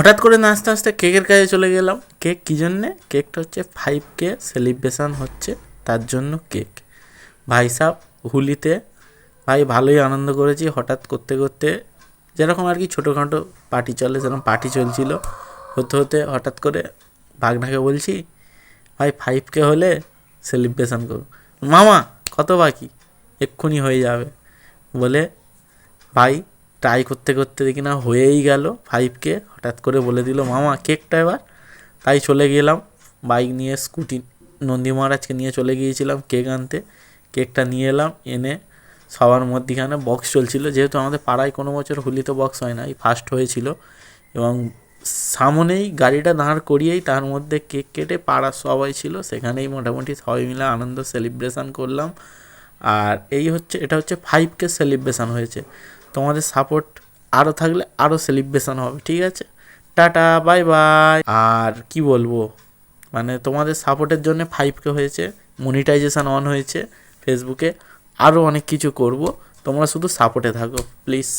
হঠাৎ করে না আস্তে আস্তে কেকের কাছে চলে গেলাম। কেক কী জন্যে? কেকটা হচ্ছে 5K সেলিব্রেশন হচ্ছে, তার জন্য কেক। ভাই সাব হুলিতে ভাই ভালোই আনন্দ করেছি। হঠাৎ করতে করতে যেরকম আর কি ছোটোখাটো পার্টি চলে সেরকম পার্টি চলছিল। হতে হতে হঠাৎ করে ভাগনাকে বলছি, ভাই 5K হলে সেলিব্রেশন করো। মামা কত বাকি? এক্ষুনি হয়ে যাবে বলে ভাই ট্রাই করতে করতে দেখি না হয়েই গেল 5K। হঠাৎ করে বলে দিল মামা কেকটা এবার। তাই চলে গেলাম বাইক নিয়ে, স্কুটি নন্দী মহারাজকে নিয়ে চলে গিয়েছিলাম কেক আনতে। কেকটা নিয়ে এলাম, এনে সবার মধ্যিখানে বক্স চলছিল, যেহেতু আমাদের পাড়ায় কোনো বছর হোলিতে বক্স হয় না, এই ফার্স্ট হয়েছিল। এবং সামনেই গাড়িটা দাঁড় করিয়েই তার মধ্যে কেক কেটে পাড়ার সবাই ছিল, সেখানেই মোটামুটি সবাই মিলে আনন্দ সেলিব্রেশন করলাম। আর এটা হচ্ছে 5K সেলিব্রেশন হয়েছে। তোমাদের সাপোর্ট আরও থাকলে আরও সেলিব্রেশন হবে, ঠিক আছে? Tata, bye bye. আর কি বলবো, মানে তোমাদের সাপোর্টের জন্য 5K হয়েছে, মনিটাইজেশান অন হয়েছে ফেসবুকে। আরও অনেক কিছু করব, তোমরা শুধু সাপোর্টে থাকো প্লিজ।